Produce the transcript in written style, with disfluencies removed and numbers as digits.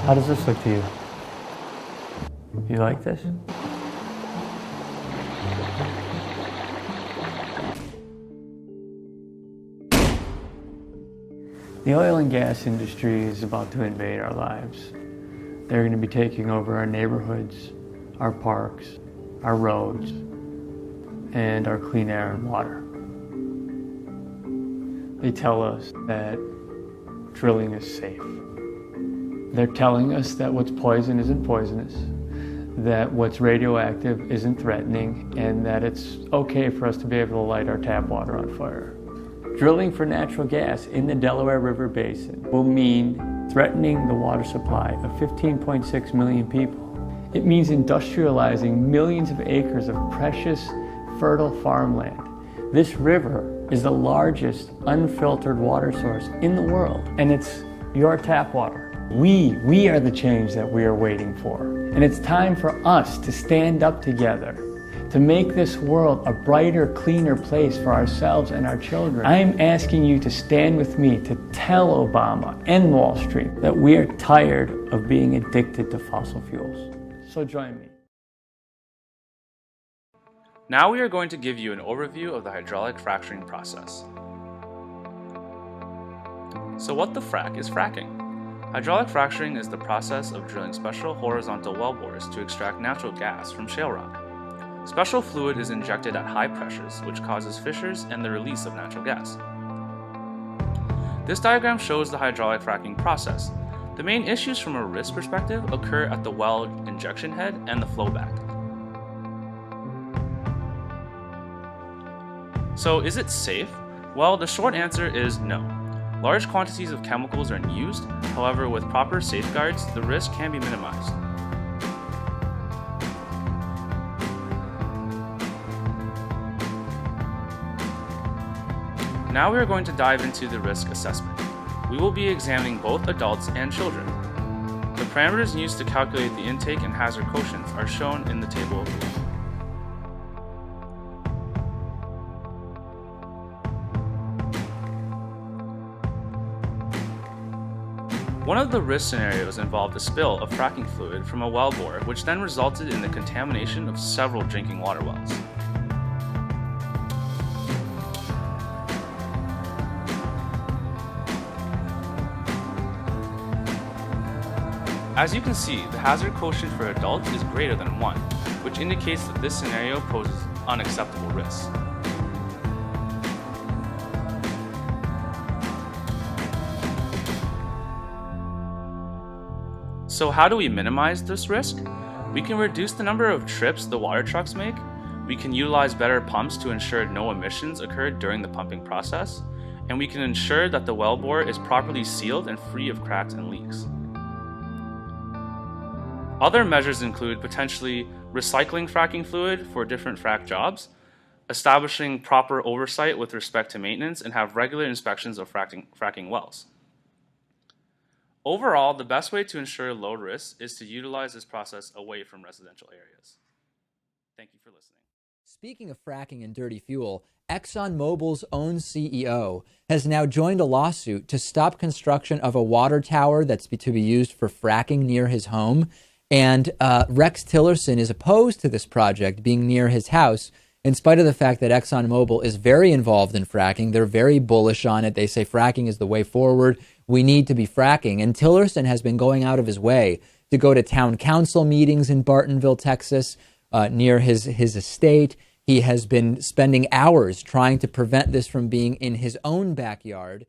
How does this look to you? You like this? The oil and gas industry is about to invade our lives. They're going to be taking over our neighborhoods, our parks, our roads, and our clean air and water. They tell us that drilling is safe. They're telling us that what's poison isn't poisonous, that what's radioactive isn't threatening, and that it's okay for us to be able to light our tap water on fire. Drilling for natural gas in the Delaware River Basin will mean threatening the water supply of 15.6 million people. It means industrializing millions of acres of precious, fertile farmland. This river is the largest unfiltered water source in the world, and it's your tap water. We are the change that we are waiting for. And it's time for us to stand up together to make this world a brighter, cleaner place for ourselves and our children. I'm asking you to stand with me to tell Obama and Wall Street that we are tired of being addicted to fossil fuels. So join me. Now we are going to give you an overview of the hydraulic fracturing process. So what the frack is fracking? Hydraulic fracturing is the process of drilling special horizontal wellbores to extract natural gas from shale rock. Special fluid is injected at high pressures, which causes fissures and the release of natural gas. This diagram shows the hydraulic fracking process. The main issues from a risk perspective occur at the well injection head and the flowback. So is it safe? Well, the short answer is no. Large quantities of chemicals are used, however, with proper safeguards, the risk can be minimized. Now we are going to dive into the risk assessment. We will be examining both adults and children. The parameters used to calculate the intake and hazard quotients are shown in the table below. One of the risk scenarios involved a spill of fracking fluid from a wellbore, which then resulted in the contamination of several drinking water wells. As you can see, the hazard quotient for adults is greater than 1, which indicates that this scenario poses unacceptable risks. So how do we minimize this risk? We can reduce the number of trips the water trucks make. We can utilize better pumps to ensure no emissions occur during the pumping process. And we can ensure that the wellbore is properly sealed and free of cracks and leaks. Other measures include potentially recycling fracking fluid for different frack jobs, establishing proper oversight with respect to maintenance, and have regular inspections of fracking wells. Overall, the best way to ensure low risk is to utilize this process away from residential areas. Thank you for listening. Speaking of fracking and dirty fuel, ExxonMobil's own CEO has now joined a lawsuit to stop construction of a water tower that's to be used for fracking near his home. And Rex Tillerson is opposed to this project being near his house, in spite of the fact that ExxonMobil is very involved in fracking. They're very bullish on it. They say fracking is the way forward. We need to be fracking. And Tillerson has been going out of his way to go to town council meetings in Bartonville, Texas, near his estate. He has been spending hours trying to prevent this from being in his own backyard.